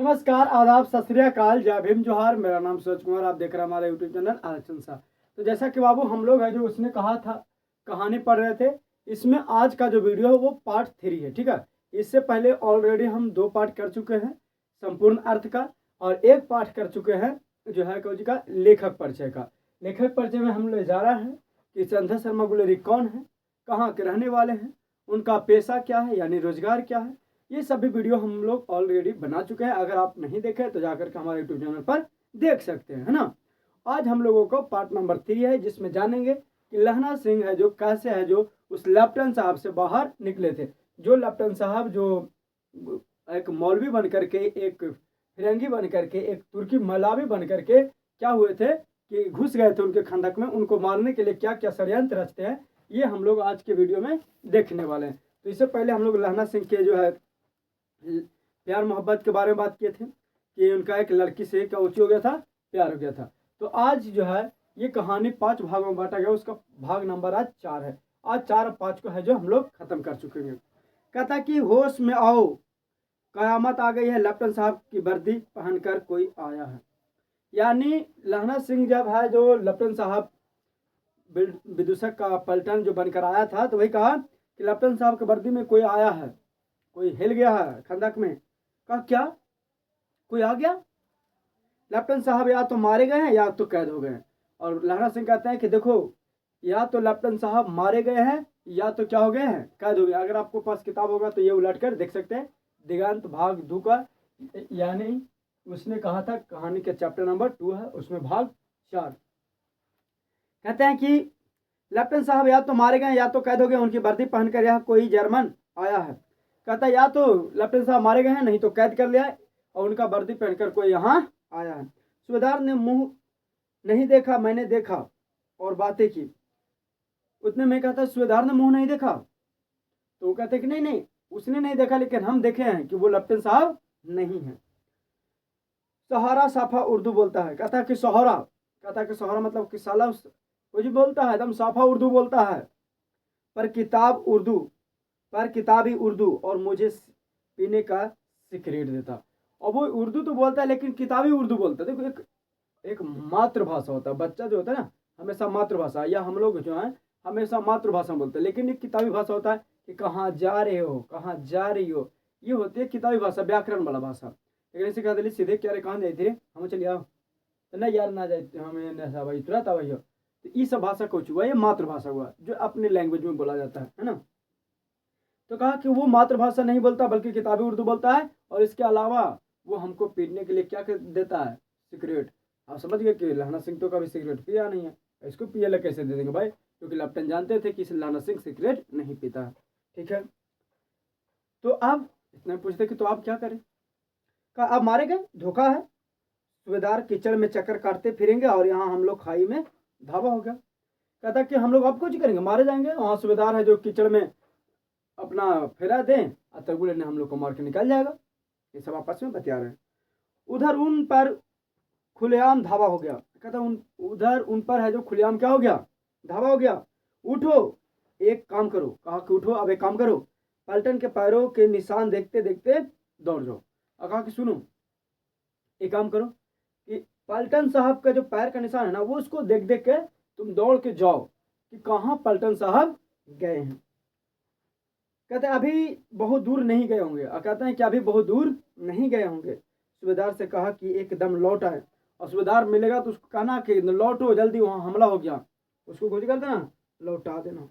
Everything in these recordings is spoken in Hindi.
नमस्कार, आदाब, सत श्री अकाल, जय भीम, जोहार। मेरा नाम सूरज कुमार, आप देख रहे हैं हमारा यूट्यूब चैनल आरक्षण सा। तो जैसा कि बाबू हम लोग है जो उसने कहा था, कहानी पढ़ रहे थे। इसमें आज का जो वीडियो है वो पार्ट 3 है, ठीक है। इससे पहले ऑलरेडी हम 2 पार्ट कर चुके हैं संपूर्ण अर्थ का, और 1 पार्ट कर चुके हैं जो है कौजी का लेखक परिचय का। लेखक परिचय में हम ले जा रहा है कि चंद्र शर्मा गुलेरी कौन है, कहाँ के रहने वाले हैं, उनका पेशा क्या है यानी रोजगार क्या है। ये सभी वीडियो हम लोग ऑलरेडी बना चुके हैं। अगर आप नहीं देखे तो जाकर के हमारे यूट्यूब चैनल पर देख सकते हैं, है ना। आज हम लोगों को पार्ट नंबर 3 है, जिसमें जानेंगे कि लहना सिंह है जो कैसे है जो उस लेफ्टिनेंट साहब से बाहर निकले थे। जो लेफ्टिनेंट साहब जो एक मौलवी बन करके, एक फिरंगी बन करके, एक तुर्की मलावी बन करके क्या हुए थे कि घुस गए थे उनके खंदक में। उनको मारने के लिए क्या क्या षड्यंत्र रचते हैं, ये हम लोग आज के वीडियो में देखने वाले हैं। तो इससे पहले हम लोग लहना सिंह के जो है प्यार मोहब्बत के बारे में बात किए थे कि उनका एक लड़की से क्या हो गया था, प्यार हो गया था। तो आज जो है ये कहानी 5 भागों में बांटा गया, उसका भाग नंबर आज 4 है। आज 4 और 5 को है जो हम लोग खत्म कर चुके हैं। कहता कि होश में आओ, कयामत आ गई है, लेफ्टिनेंट साहब की वर्दी पहनकर कोई आया है। यानी लहना सिंह जब है जो लेफ्टिनेंट साहब विदूषक का पलटन जो बनकर आया था, तो वही कहा कि लेफ्टिनेंट साहब की वर्दी में कोई आया है, कोई हिल गया है खंदक में। कहा क्या, कोई आ गया? लेफ्टिनेंट साहब या तो मारे गए हैं या तो कैद हो गए हैं। और लहरा सिंह कहते हैं कि देखो, या तो लेफ्टिनेंट साहब मारे गए हैं या तो क्या हो गए हैं, कैद हो गए। अगर आपको पास किताब होगा तो ये उलट कर देख सकते हैं, दिगांत भाग 2 का, यानी उसने कहा था कहानी के चैप्टर नंबर 2 है, उसमें भाग 4। कहते हैं कि लेफ्टिनेंट साहब या तो मारे गए या तो कैद हो गए, उनकी वर्दी पहनकर यह कोई जर्मन आया है। कहता है या तो लेफ्टिनेंट साहब मारे गए हैं, नहीं तो कैद कर लिया है, और उनका वर्दी पहनकर कोई यहाँ आया है। सूबेदार ने मुंह नहीं देखा, मैंने देखा और बातें की। उतने में कहता है सूबेदार ने मुंह नहीं देखा, तो वो कहते कि नहीं नहीं उसने नहीं देखा, लेकिन हम देखे हैं कि वो लेफ्टिनेंट साहब नहीं है। सहारा साफा उर्दू बोलता है। कहता कि सहारा, कहता कि सहारा मतलब कि साला कुछ बोलता है, एकदम साफा उर्दू बोलता है, पर किताब उर्दू, पर किताबी उर्दू, और मुझे पीने का सिगरेट देता। और वो उर्दू तो बोलता है लेकिन किताबी उर्दू बोलता है। देखो एक मातृभाषा होता है, बच्चा जो होता है ना हमेशा मातृभाषा, या हम लोग जो है हमेशा मातृभाषा में बोलते हैं, लेकिन एक किताबी भाषा होता है कि कहाँ जा रहे हो, कहाँ जा रही हो, ये होती है किताबी भाषा, व्याकरण वाला भाषा। लेकिन ऐसे कह दिली सीधे क्या रे, कहाँ जाए थे, हम चलिए आओ, तो नहीं यार ना जाए हमें भाई तुरंत आ भैया। तो ये सब भाषा कुछ हुआ, ये मातृभाषा हुआ जो अपने लैंग्वेज में बोला जाता है ना। तो कहा कि वो मातृभाषा नहीं बोलता बल्कि किताबी उर्दू बोलता है, और इसके अलावा वो हमको पीने के लिए क्या देता है, सिगरेट। आप समझ गए कि लहना सिंह तो कभी सिगरेट पिया नहीं है, इसको पिए कैसे दे देंगे भाई, क्योंकि लेफ्टिनेंट जानते थे कि लहना सिंह सिगरेट नहीं पीता है, ठीक है। तो अब इतना पूछते कि तो आप क्या करें। कहा आप मारे गए, धोखा है, सूबेदार कीचड़ में चक्कर काटते फिरेंगे और यहाँ हम लोग खाई में धावा हो गया। कहता कि हम लोग अब कुछ करेंगे, मारे जाएंगे। वहाँ सूबेदार है जो कीचड़ में अपना फेरा दें, अतरगुले ने हम लोग को मार के निकल जाएगा। ये सब आपस में बतिया रहे हैं। उधर उन पर खुलेआम धावा हो गया। कहता उधर उन पर है जो खुलेआम क्या हो गया, धावा हो गया। उठो एक काम करो, कहा कि उठो अब एक काम करो, पलटन के पैरों के निशान देखते देखते दौड़ जाओ। और कहा कि सुनो एक काम करो कि पलटन साहब का जो पैर का निशान है ना, वो उसको देख देख के तुम दौड़ के जाओ कि कहाँ पलटन साहब गए हैं। कहते हैं अभी बहुत दूर नहीं गए होंगे, और कहते हैं कि अभी बहुत दूर नहीं गए होंगे। सूबेदार से कहा कि एकदम लौट आए, और सूबेदार मिलेगा तो उसको कहना कि लौटो जल्दी, वहाँ हमला हो गया, उसको कुछ कर देना, लौटा देना।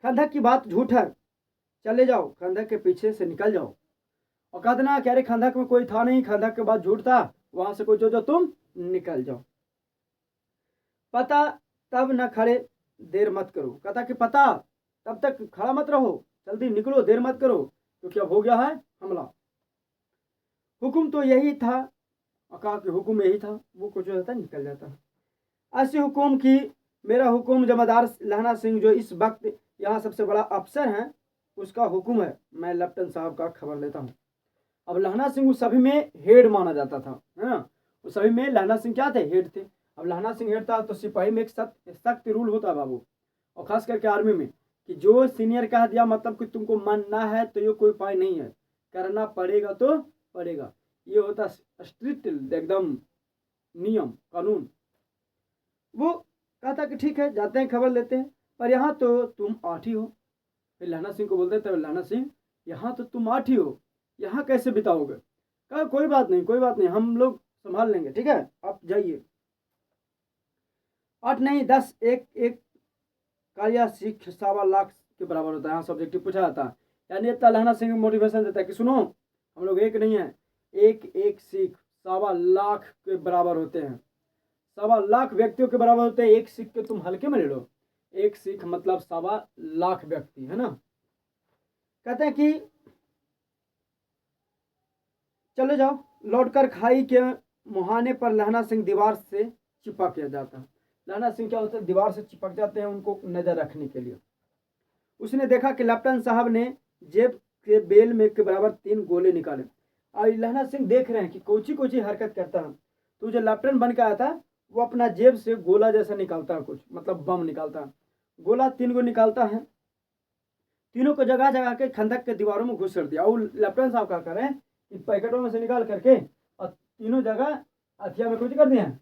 खंदक की बात झूठ है, चले जाओ खंदक के पीछे से निकल जाओ। और कह देना कह रहे खंदक में कोई था नहीं, खंदक के बाद झूठ था, वहां से कोई जो तुम निकल जाओ। पता तब न खड़े, देर मत करो। कहता कि पता तब तक खड़ा मत रहो, जल्दी निकलो, देर मत करो, क्योंकि अब हो गया है हमला। हुक्म तो यही था, और कहा कि हुक्म यही था, वो कुछ होता है निकल जाता है। ऐसे हुक्म की मेरा हुक्म जमादार लहना सिंह जो इस वक्त यहाँ सबसे बड़ा अफसर हैं, उसका हुक्म है, मैं लेफ्टिनेंट साहब का खबर लेता हूँ। अब लहना सिंह उस सभी में हेड माना जाता था, है ना। उस सभी में लहना सिंह क्या थे, हेड थे। अब लहना सिंह हेड था तो सिपाही में एक सख्त रूल होता है बाबू, और खास करके आर्मी में, कि जो सीनियर कह दिया मतलब कि तुमको मानना है तो ये कोई उपाय नहीं है, करना पड़ेगा तो पड़ेगा। ये होता स्ट्रिक्ट एकदम नियम कानून। वो कहता कि ठीक है जाते हैं खबर लेते हैं, पर यहाँ तो तुम 8 ही हो। फिर लहना सिंह को बोलते तब लहना सिंह यहाँ तो तुम 8 ही हो, यहाँ कैसे बिताओगे? कहा कोई बात नहीं कोई बात नहीं, हम लोग संभाल लेंगे, ठीक है आप जाइए। 8 नहीं 10, एक एक कालिया सिख 1.25 लाख के बराबर होता है। यहाँ सब्जेक्टिव पूछा जाता है, यानी इतना लहना सिंह मोटिवेशन देता है कि सुनो हम लोग एक नहीं है, एक एक सिख 1.25 लाख के बराबर होते हैं, 1.25 लाख व्यक्तियों के बराबर होते हैं। एक सिख के तुम हल्के में ले लो, एक सिख मतलब 1.25 लाख व्यक्ति है ना। कहते हैं कि चले जाओ। लौटकर खाई के मुहाने पर लहना सिंह दीवार से चिपक जाता है। लहना सिंह क्या होता है दीवार से चिपक जाते हैं उनको नजर रखने के लिए। उसने देखा कि लेफ्टिनेंट साहब ने जेब के बेल में के बराबर 3 गोले निकाले। और लहना सिंह देख रहे हैं कि कोची कोची हरकत करता है। तो जो लेफ्टिनेंट बन के आया था वो अपना जेब से गोला जैसा निकालता है, कुछ मतलब बम निकालता है। गोला 3 गो निकालता है, तीनों को जगह जगह के खंदक के दीवारों में घुस कर दिया। और लेफ्टिनेंट साहब क्या कर रहे हैं कि पैकेटों में से निकाल करके और तीनों जगह हथियार में कुछ कर दिए हैं,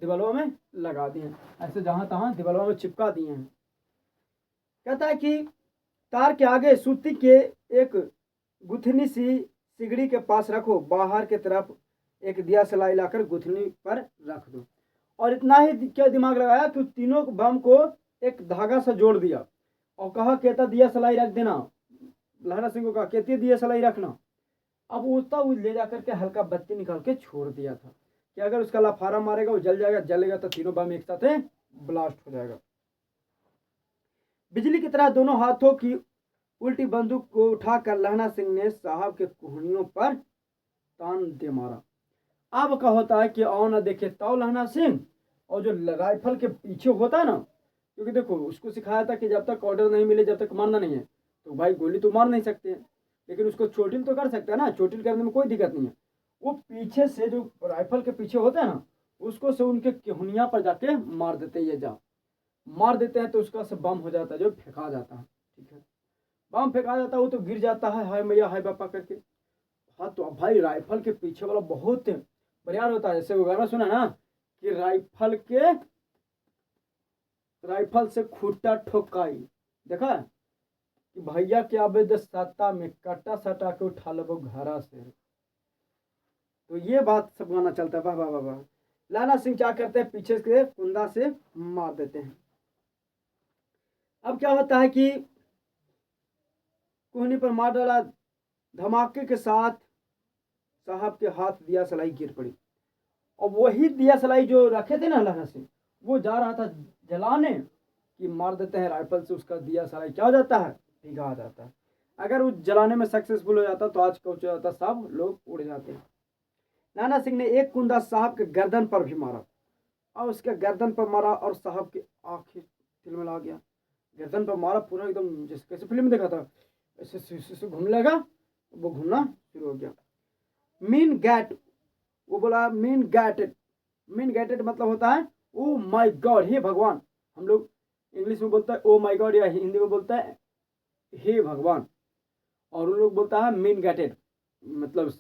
दीवारों में लगा दिए हैं, ऐसे जहां तहां दीवारों में चिपका दिए हैं। कहता है कि तार के आगे सूती के एक गुथनी सी सिगड़ी के पास रखो, बाहर के तरफ एक दिया सलाई लाकर गुथनी पर रख दो। और इतना ही क्या दिमाग लगाया कि तीनों बम को एक धागा से जोड़ दिया और कहा कहता दिया सलाई रख देना। लहरा सिंह को कहा कहती दिया सलाई रखना। अब उतना वो ले जाकर के हल्का बत्ती निकाल के छोड़ दिया था कि अगर उसका लफारा मारेगा वो जल जाएगा, जलेगा तो तीनों बम एक साथ ब्लास्ट हो जाएगा। बिजली की तरह दोनों हाथों की उल्टी बंदूक को उठाकर लहना सिंह ने साहब के कोहनियों पर तान दे मारा। अब क्या होता है कि आओ ना देखे ताओ लहना सिंह, और जो राइफल के पीछे होता है ना, क्योंकि देखो उसको सिखाया था कि जब तक ऑर्डर नहीं मिले जब तक मारना नहीं है। तो भाई गोली तो मार नहीं सकते, लेकिन उसको चोटिल तो कर सकते हैं ना, चोटिल करने में कोई दिक्कत नहीं है। वो पीछे से जो राइफल के पीछे होता है ना, उसको से उनके केहुनिया पर जाके मार देते हैं। ये जा मार देते हैं तो उसका से बम हो जाता है, जो फेंका जाता है, ठीक है बम फेंका जाता है, वो तो गिर जाता है हाय मैया हाय बापा करके। हाँ तो अब भाई राइफल के पीछे वाला बहुत बढ़िया होता है। जैसे वो गाना सुना ना कि राइफल से खूटा ठोकाई, देखा कि भैया के आबे दस सत्ता में कट्टा सटा के उठा लो घरा से। तो ये बात सब गाना चलता है, वाह वाह वाह वाह। लाला सिंह क्या करते हैं पीछे से कुंदा से मार देते हैं। अब क्या होता है कि कोहनी पर मार डाला, धमाके के साथ साहब के हाथ दिया सलाई गिर पड़ी। और वही दिया सलाई जो रखे थे ना लाला सिंह, वो जा रहा था जलाने कि मार देते हैं राइफल से, उसका दिया सलाई क्या हो जाता है पिघा जाता है। अगर वो जलाने में सक्सेसफुल हो जाता तो आज का हो जाता, सब लोग उड़ जाते हैं। नाना सिंह ने एक कुंदा साहब के गर्दन पर भी मारा और उसके गर्दन पर मारा और साहब की आंखें तिलमिला गया। गर्दन पर मारा पूरा एकदम जैसे कैसे फिल्म देखा था ऐसे घूमने लगा, वो घूमना शुरू हो गया। मीन गैट, वो बोला मीन गैटेड मतलब होता है ओ माय गॉड, हे भगवान। हम लोग इंग्लिश में बोलता है ओ माय गॉड, या हिंदी में बोलता है हे भगवान, और उन लोग बोलता है मीन गैटेड, मतलब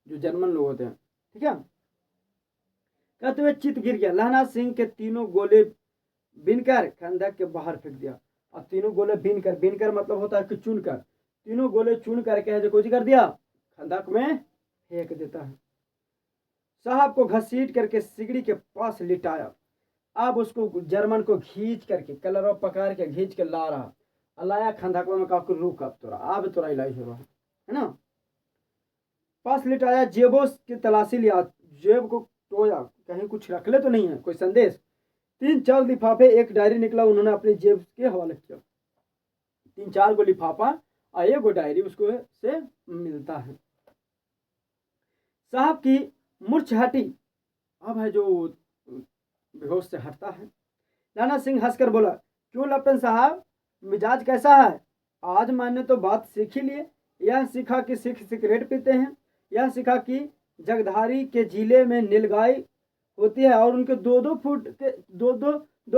जो जर्मन लोग होते हैं, ठीक है। कहते हुए चित गिर गया। लहना सिंह के तीनों गोले बीनकर खंदक के बाहर फेंक दिया। और तीनों गोले बीनकर मतलब होता है कि चुनकर, तीनों गोले चुन करके जो कुछ कर दिया खंदक में फेंक देता है। साहब को घसीट करके सिगड़ी के पास लिटाया। अब उसको जर्मन को खींच करके कलर पकड़ के खींच के ला रहा, लाया खंदक में कहा रुक अब तोरा इलाज हो रहा है ना। पास लिटाया, जेबों की तलाशी लिया, जेब को टोया कहीं कुछ रख ले तो नहीं है कोई संदेश। 3-4 लिफाफे एक डायरी निकला, उन्होंने अपनी जेब के हवाले किया। 3-4 गो लिफाफा और एक गो डायरी उसको से मिलता है। साहब की मूर्छा हटी, अब है जो बेहोश से हटता है। नाना सिंह हंसकर बोला क्यों लेफ्टिनेंट साहब मिजाज कैसा है? आज मैंने तो बात सीख ही लिए। यह सीखा कि सिख सिगरेट पीते हैं, यह सीखा कि जगधारी के जिले में नीलगाय होती है और उनके 2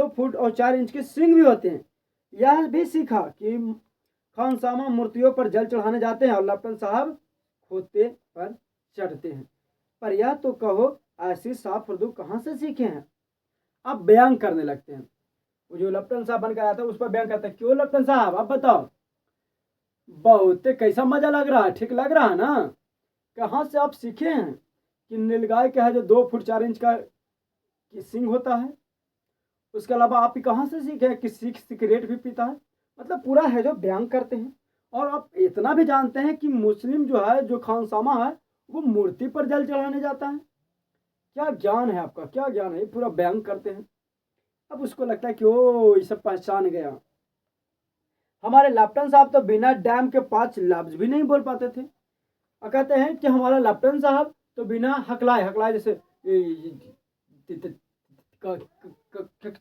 फुट और 4 इंच के सिंग भी होते हैं। यह भी सीखा कि खानसामा मूर्तियों पर जल चढ़ाने जाते हैं और लेफ्टिनेंट साहब खोते पर चढ़ते हैं। पर यह तो कहो ऐसी साफ उर्दू कहाँ से सीखे हैं। अब बयान करने लगते हैं। वो जो लेफ्टिनेंट साहब बनकर आया था उस पर बयान करते हैं, क्यों लेफ्टिनेंट साहब आप बताओ, बहुत कैसा मजा लग रहा है, ठीक लग रहा है ना, कहाँ से आप सीखे हैं कि नीलगाय का है जो 2 फुट 4 इंच का सिंग होता है, उसके अलावा आप ही कहाँ से सीखे हैं कि सिगरेट भी पीता है। मतलब पूरा है जो बयान करते हैं। और आप इतना भी जानते हैं कि मुस्लिम जो है, जो खानसामा है, वो मूर्ति पर जल चढ़ाने जाता है। क्या ज्ञान है आपका, क्या ज्ञान है, पूरा बयान करते हैं। अब उसको लगता है कि ओ ये सब पहचान गया। हमारे लेफ्टिनेंट साहब तो बिना डैम के 5 लफ्ज भी नहीं बोल पाते थे। और कहते हैं कि हमारा लेफ्टिनेंट साहब तो बिना हकलाए हकलाए जैसे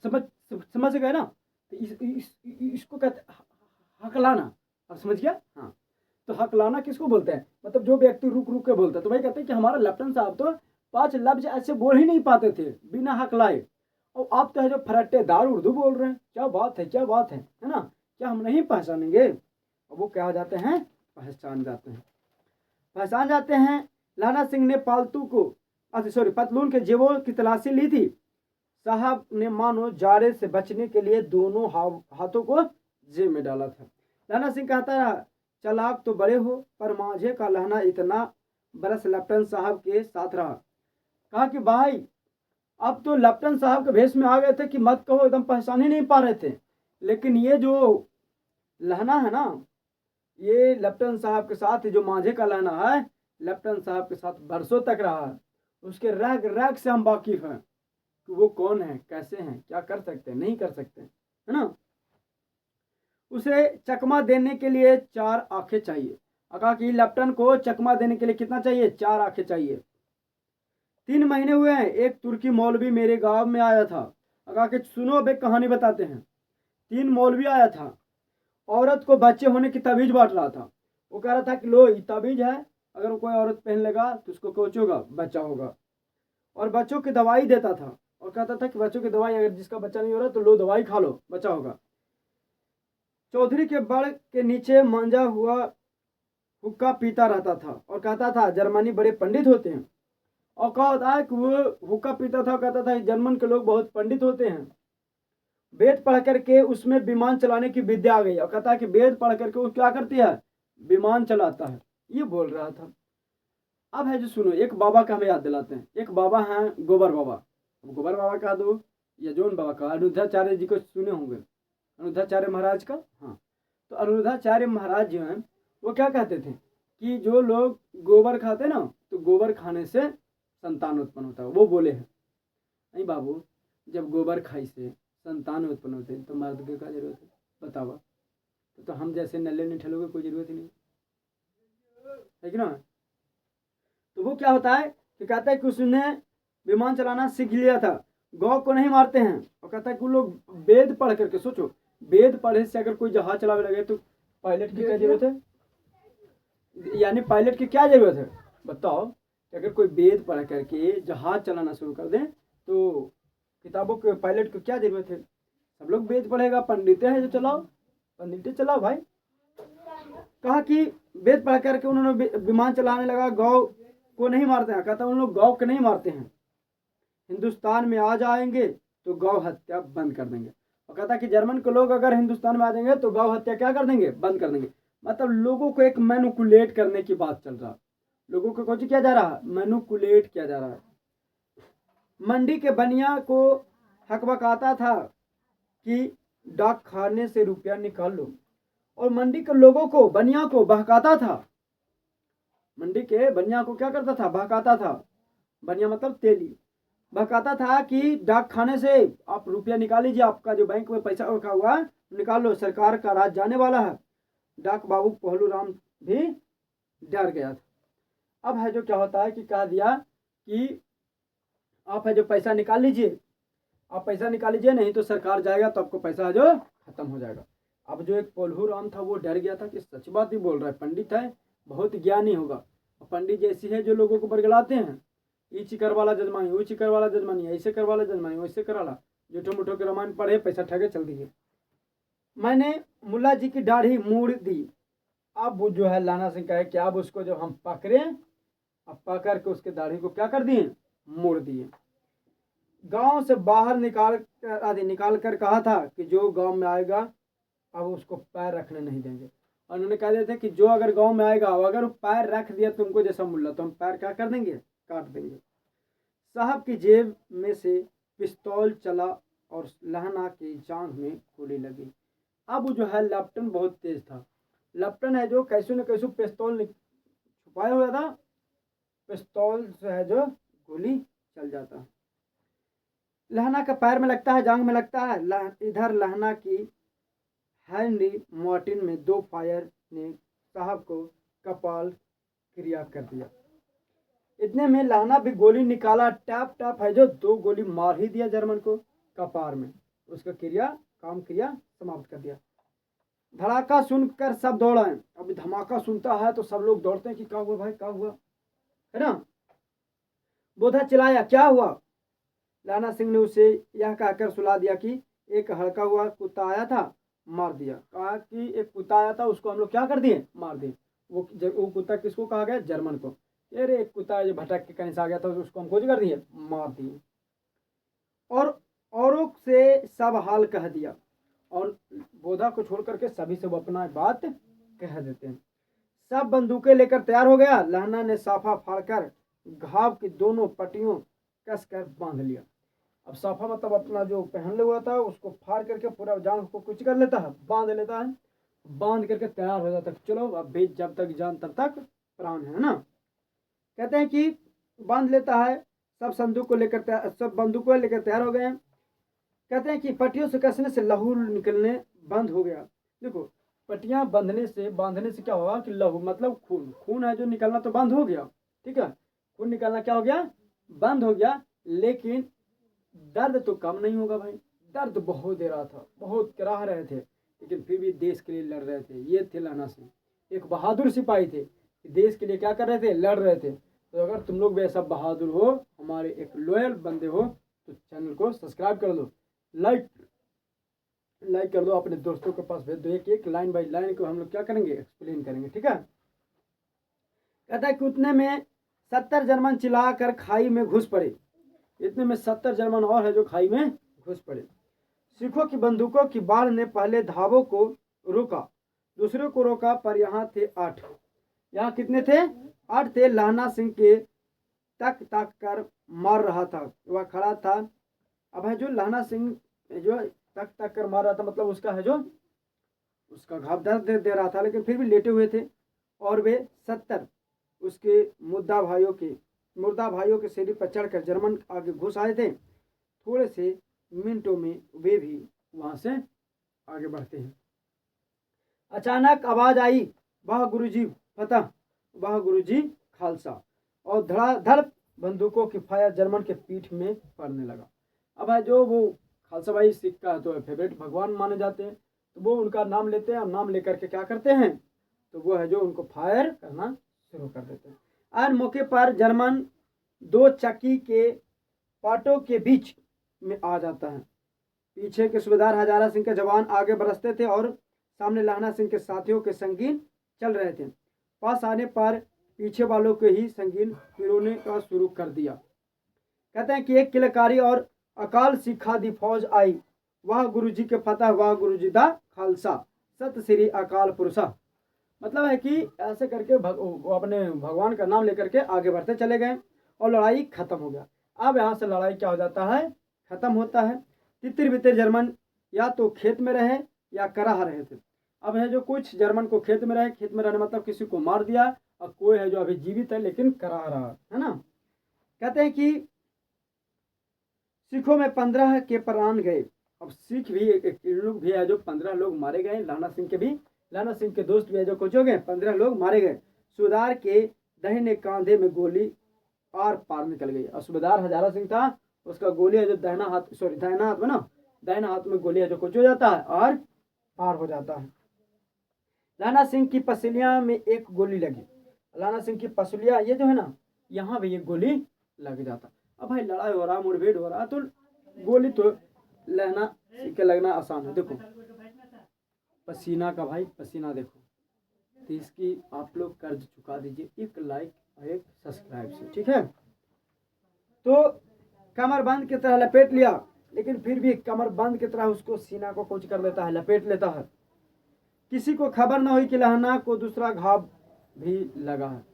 समझ समझ गए ना, तो इसको कहते हकलाना। अब समझ गया। हाँ, तो हकलाना किसको बोलते हैं, मतलब जो व्यक्ति रुक रुक के बोलता है। तो वही कहते हैं कि हमारा लेफ्टिनेंट साहब तो 5 लफ्ज ऐसे बोल ही नहीं पाते थे बिना हकलाए, और आप तो है जो फरट्टेदार उर्दू बोल रहे हैं। क्या बात है, क्या बात है ना, क्या हम नहीं पहचानेंगे। और वो क्या हो जाते हैं, पहचान जाते हैं, पहचान जाते हैं। लाना सिंह ने पालतू को पतलून के जेबों की तलाशी ली थी। साहब ने मानो जाड़े से बचने के लिए दोनों हाथों को जेब में डाला था। लाना सिंह कहता रहा, चालाक तो बड़े हो, पर माझे का लहना इतना बरस लेफ्टिनेंट साहब के साथ रहा। कहा कि भाई अब तो लेफ्टिनेंट साहब के भेष में आ गए थे कि मत कहो, एकदम पहचान ही नहीं पा रहे थे। लेकिन ये जो लहना है ना, ये लेफ्टिनेंट साहब के साथ जो माझे का लहना है, लेफ्टिनेंट साहब के साथ बरसों तक रहा है। उसके रैग रैग से हम वाकिफ हैं कि वो कौन है, कैसे हैं, क्या कर सकते हैं, नहीं कर सकते, है ना। उसे चकमा देने के लिए 4 आंखें चाहिए। कहा कि लेफ्टिनेंट को चकमा देने के लिए कितना चाहिए, 4 आंखें चाहिए। 3 महीने हुए हैं, एक तुर्की मौलवी मेरे गांव में आया था। कहा कि सुनो अब एक कहानी बताते हैं। 3 मौलवी आया था, औरत को बच्चे होने की तवीज बांट रहा था। वो कह रहा था कि लो ये तवीज है, अगर कोई औरत पहन लेगा तो उसको कोच होगा, बच्चा होगा। और बच्चों की दवाई देता था और कहता था कि बच्चों की दवाई, अगर जिसका बच्चा नहीं हो रहा तो लो दवाई खा लो, बच्चा होगा। चौधरी के बड़ के नीचे मांझा हुआ हुक्का पीता रहता था और कहता था जर्मनी बड़े पंडित होते हैं। और कहा होता है कि वो हुक्का पीता था, कहता था जर्मन के लोग बहुत पंडित होते हैं। वेद पढ़ करके उसमें विमान चलाने की विद्या आ गई, और कहता है कि वेद पढ़ करके वो क्या करती है, विमान चलाता है, ये बोल रहा था। अब है जो सुनो, एक बाबा का हमें याद दिलाते हैं। एक बाबा हैं गोबर बाबा। अब गोबर बाबा कह दो या जोन बाबा का, अनिरुद्धाचार्य जी को सुने होंगे, अनिरुद्धाचार्य महाराज का। हाँ, तो अनिरुद्धाचार्य महाराज जो हैं वो क्या कहते थे कि जो लोग गोबर खाते ना, तो गोबर खाने से संतान उत्पन्न होता है। वो बोले हैं नहीं बाबू, जब गोबर खाई से संतान उत्पन्न होते हैं तो मर्द की क्या जरूरत है, बतावा। तो हम जैसे नल्ले नहीं ठलोगे, कोई जरूरत ही नहीं है कि ना। तो वो क्या होता है कि कहता है कि उसने विमान चलाना सीख लिया था, गौ को नहीं मारते हैं। और कहता है कि वो लोग वेद पढ़ करके, सोचो वेद पढ़े से अगर कोई जहाज चलाने लगे तो पायलट की क्या जरूरत है, यानी पायलट की क्या जरूरत है, बताओ। कि अगर कोई वेद पढ़ करके जहाज चलाना शुरू कर दे तो किताबों के पायलट को क्या जरूरत है। सब लोग वेद पढ़ेगा, पंडित है जो चलाओ, पंडित चलाओ भाई। कहा कि वेद पढ़ करके उन्होंने विमान चलाने लगा, गौ को नहीं मारते हैं। कहता उन लोग गौ को नहीं मारते हैं, हिंदुस्तान में आ जाएंगे तो गौ हत्या बंद कर देंगे। और कहता कि जर्मन के लोग अगर हिंदुस्तान में आ जाएंगे तो गौ हत्या क्या कर देंगे, बंद कर देंगे। मतलब लोगों को एक मैनुकुलेट करने की बात चल रहा, लोगों को कुछ किया जा रहा है, मैनुकुलेट किया जा रहा है। मंडी के बनिया को हकबकाता था कि डाक खाने से रुपया निकाल लो, और मंडी के लोगों को, बनिया को बहकाता था। मंडी के बनिया को क्या करता था, बहकाता था। बनिया मतलब तेली। बहकाता था कि डाक खाने से आप रुपया निकाल लीजिए, आपका जो बैंक में पैसा रखा हुआ है निकाल लो, सरकार का राज जाने वाला है। डाक बाबू पहलू राम भी डर गया था। अब है जो क्या होता है कि कह दिया कि आप है जो पैसा निकाल लीजिए, आप पैसा निकाल लीजिए, नहीं तो सरकार जाएगा तो आपको पैसा जो खत्म हो जाएगा। अब जो एक पोल्हू राम था वो डर गया था कि सच बात ही बोल रहा है, पंडित है, बहुत ज्ञानी होगा। पंडित जैसी है जो लोगों को बरगलाते हैं, ई चिकर वाला जजमानी, वो चिकर वाला जजमानी, ऐसे कर वाला जजमानी, वैसे कर वाला, जूठो मुठो के रामायण पढ़े, पैसा ठगे, चल दिए। मैंने मुल्ला जी की दाढ़ी मूड़ दी। अब वो जो है लाना सिंह कहे कि अब उसको जब हम पकड़े अब पकड़ के उसके दाढ़ी को क्या कर दिए, मोड़ दिए। गांव से बाहर निकाल कर कहा था कि जो गांव में आएगा अब उसको पैर रखने नहीं देंगे। और उन्होंने कह दिया था कि जो अगर गांव में आएगा अगर वो पैर रख दिया तुमको जैसा मुल्ला तो हम पैर क्या कर देंगे, काट देंगे। साहब की जेब में से पिस्तौल चला और लहना की जांघ में गोली लगी। अब जो है लेफ्टन बहुत तेज था। लेफ्टन है जो कैसे न कैसे पिस्तौल छुपाया हुआ था, पिस्तौल से है जो गोली चल जाता है। लहना का पैर में लगता है, जांघ में लगता है। इधर लहना की हेनरी मार्टिन में 2 फायर ने साहब को कपाल क्रिया कर दिया। इतने में लहना भी गोली निकाला, टैप टैप है जो 2 गोली मार ही दिया जर्मन को कपार में। उसका काम क्रिया समाप्त कर दिया। धड़ाका सुनकर सब दौड़े। अब धमाका सुनता है तो सब लोग दौड़ते हैं कि क्या हुआ भाई, क्या हुआ, है ना। बोधा चिल्लाया, क्या हुआ। लहना सिंह ने उसे यह कहकर सुला दिया कि एक हड़का हुआ कुत्ता आया था, मार दिया। कहा कि एक कुत्ता आया था उसको हम लोग क्या कर दिए, मार दिए। वो कुत्ता किसको कहा गया, जर्मन को। अरे एक कुत्ता जो भटक के कहीं से आ गया था उसको हम कुछ कर दिए, मार दिए। और औरों से सब हाल कह दिया। और बोधा को छोड़ करके सभी से वो अपना बात कह देते हैं। सब बंदूकें लेकर तैयार हो गया। लहना ने साफा फाड़कर घाव की दोनों पट्टियों कसकर बांध लिया। अब साफा मतलब अपना जो पहन हुआ था उसको फाड़ करके पूरा जान को कुछ कर लेता है, बांध लेता है। बांध करके तैयार हो जाता है, चलो अब भी जब तक जान तब तक प्राण है ना। कहते हैं कि बांध लेता है, सब बंदूकों लेकर तैयार हो गए हैं। कहते हैं कि पट्टियों से कसने से लहू निकलने बंद हो गया। देखो पट्टियां बांधने से क्या होगा कि लहू मतलब खून है जो निकलना तो बंद हो गया, ठीक है। खून निकलना क्या हो गया, बंद हो गया। लेकिन दर्द तो कम नहीं होगा भाई, दर्द बहुत दे रहा था, बहुत कराह रहे थे, लेकिन फिर भी देश के लिए लड़ रहे थे। ये थे लहना सिंह, एक बहादुर सिपाही थे, देश के लिए क्या कर रहे थे, लड़ रहे थे। तो अगर तुम लोग भी ऐसा बहादुर हो, हमारे एक लॉयल बंदे हो, तो चैनल को सब्सक्राइब कर दो, लाइक कर दो, अपने दोस्तों के पास भेज दो। एक लाइन बाई लाइन को हम लोग क्या करेंगे, एक्सप्लेन करेंगे, ठीक है। कहता है कि उतने में 70 जर्मन चिल्लाकर खाई में घुस पड़े। इतने में 70 जर्मन और है जो खाई में घुस पड़े। सिखों की बंदूकों की बाढ़ ने पहले धावों को रोका, दूसरे को रोका, पर यहाँ थे 8। यहाँ कितने थे, 8 थे। लहना सिंह के तक तक कर मार रहा था, वह खड़ा था। अब है जो लहना सिंह जो तक तक कर मार रहा था मतलब उसका है जो उसका घाव दर्द दे रहा था, लेकिन फिर भी लेटे हुए थे। और वे 70 उसके मुर्दा भाइयों के सीढ़ी पर चढ़कर जर्मन आगे घुस आए थे। थोड़े से मिनटों में वे भी वहां से आगे बढ़ते हैं। अचानक आवाज आई, वाह गुरुजी फतह, वाह गुरुजी खालसा। और धड़ाधड़ बंदूकों की फायर जर्मन के पीठ में पड़ने लगा। अब है जो वो खालसा भाई सिख का तो फेवरेट भगवान माने जाते हैं, तो वो उनका नाम लेते हैं और नाम लेकर के क्या करते हैं, तो वो है जो उनको फायर करना शुरू कर देते हैं। आज मौके पर जर्मन 2 चक्की के पाटों के बीच में आ जाता है। पीछे के सूबेदार हजारा सिंह के जवान आगे बरसते थे और सामने लहना सिंह के साथियों के संगीन चल रहे थे। पास आने पर पीछे वालों के ही संगीन पिरोने का शुरू कर दिया। कहते हैं कि एक किलकारी और अकाल सिखा दी फौज आई, वाह गुरुजी के फतह, वाह गुरुजी दा खालसा, सत श्री अकाल पुरुषा। मतलब है कि ऐसे करके वो अपने भगवान का नाम लेकर के आगे बढ़ते चले गए और लड़ाई खत्म हो गया। अब यहाँ से लड़ाई क्या हो जाता है, खत्म होता है। तितर बितर जर्मन या तो खेत में रहे या कराह रहे थे। अब है जो कुछ जर्मन को खेत में रहे, खेत में रहने मतलब किसी को मार दिया, और कोई है जो अभी जीवित है लेकिन कराह रहा है ना। कहते हैं कि सिखों में 15 के प्राण गए। अब सिख भी लोग भी है जो 15 लोग मारे गए। लहना सिंह के दोस्त भी है जो कुछ हो गए, 15 लोग मारे गए। सूबेदार के दाहिने कांधे में गोली आर पार निकल गई। और सूबेदार हजारा सिंह था, उसका गोली है जो दाहिना हाथ में गोली है जो कुछ हो जाता है और पार हो जाता है। लहना सिंह की पसलियां में एक गोली लगी। लहना सिंह की पसलियां ये जो है ना, यहाँ भी एक गोली लग जाता। अब भाई लड़ाई हो रहा, मुठभेड़ हो रहा, तो गोली तो लहना सिंह के लगना आसान है। देखो पसीना का भाई पसीना देखो, तो इसकी आप लोग कर्ज चुका दीजिए एक लाइक और एक सब्सक्राइब से, ठीक है। तो कमर बंद की तरह लपेट लिया, लेकिन फिर भी कमर बंद की तरह उसको सीना को कुछ कर लेता है, लपेट लेता है। किसी को खबर न हुई कि लहना को दूसरा घाव भी लगा है,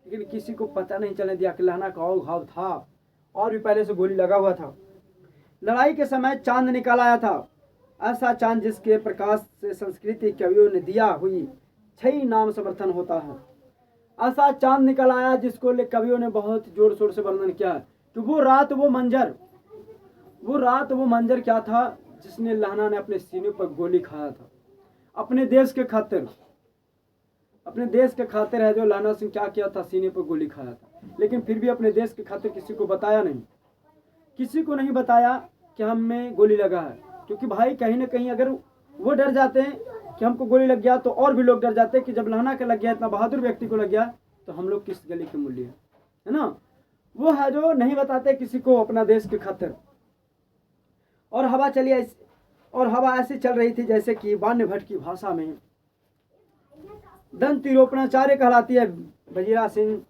लेकिन किसी को पता नहीं चलने दिया कि लहना का और घाव था और भी पहले से गोली लगा हुआ था। लड़ाई के समय चांद निकल आया था, ऐसा चांद जिसके प्रकाश से संस्कृति कवियों ने दिया हुई 6 नाम समर्थन होता है। ऐसा चांद निकल आया जिसको कवियों ने बहुत जोर शोर से वर्णन किया है कि वो रात वो मंजर क्या था जिसने लहना ने अपने सीने पर गोली खाया था। अपने देश के खातिर है जो लहना सिंह क्या किया था, सीने पर गोली खाया था, लेकिन फिर भी अपने देश के खातिर किसी को नहीं बताया कि हमें गोली लगा है। क्योंकि भाई कहीं ना कहीं अगर वो डर जाते हैं कि हमको गोली लग गया तो और भी लोग डर जाते हैं कि जब लहना का लग गया, इतना बहादुर व्यक्ति को लग गया, तो हम लोग किस गली के मूल्य है ना। वो है जो नहीं बताते किसी को अपना देश के खातिर। और हवा ऐसी चल रही थी जैसे कि वाण्य भट्ट की भाषा में दंतिरोपणाचार्य कहलाती है। वजीरा सिंह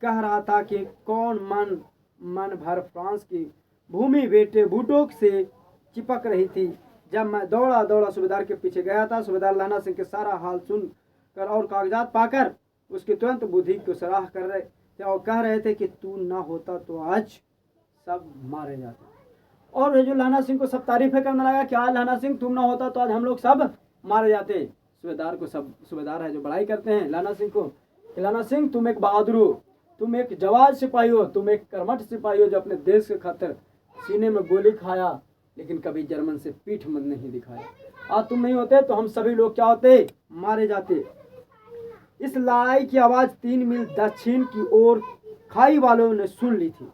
कह रहा था कि कौन मन भर फ्रांस की भूमि बेटे बूटों से चिपक रही थी। जब मैं दौड़ा सूबेदार के पीछे गया था, सूबेदार लहना सिंह के सारा हाल सुनकर और कागजात पाकर उसकी तुरंत बुद्धि को सराह कर रहे थे और कह रहे थे कि तू ना होता तो आज सब मारे जाते। और जो लहना सिंह को सब तारीफें करने लगा कि आज लहना सिंह तुम ना होता तो आज हम लोग सब मारे जाते। सूबेदार है जो बड़ाई करते हैं लहना सिंह को, लहना सिंह तुम एक बहादुर हो, तुम एक जवान सिपाही हो, तुम एक कर्मठ सिपाही हो जो अपने देश के खातिर सीने में गोली खाया, लेकिन कभी जर्मन से पीठ मत नहीं दिखाया। आज तुम नहीं होते तो हम सभी लोग क्या होते, मारे जाते। इस लड़ाई की आवाज 3 मील दक्षिण की ओर खाई वालों ने सुन ली थी।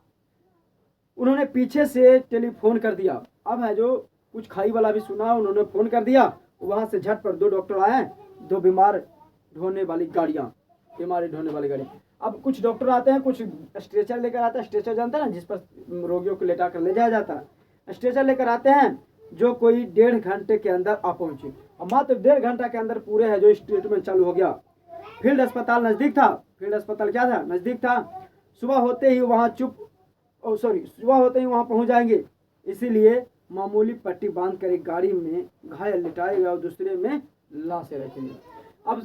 उन्होंने पीछे से टेलीफोन कर दिया। अब है जो कुछ खाई वाला भी सुना, उन्होंने फोन कर दिया। वहां से झट पर 2 डॉक्टर आए, 2 बीमारी ढोने वाली गाड़ियां। अब कुछ डॉक्टर आते हैं, कुछ स्ट्रेचर लेकर आते हैं। स्ट्रेचर जानते हैं ना, जिस पर रोगियों को लेटा कर ले जाया जाता है। स्ट्रेचर लेकर आते हैं जो कोई 1.5 घंटे के अंदर आ पहुंचे, और मात्र 1.5 घंटा के अंदर पूरे है जो ट्रीटमेंट चालू हो गया। फील्ड अस्पताल नजदीक था। फील्ड अस्पताल क्या था, नजदीक था। सुबह होते ही वहाँ पहुंच जाएंगे, इसीलिए मामूली पट्टी बांध कर एक गाड़ी में घायल लिटाएगा और दूसरे में लाशें रखेंगे। अब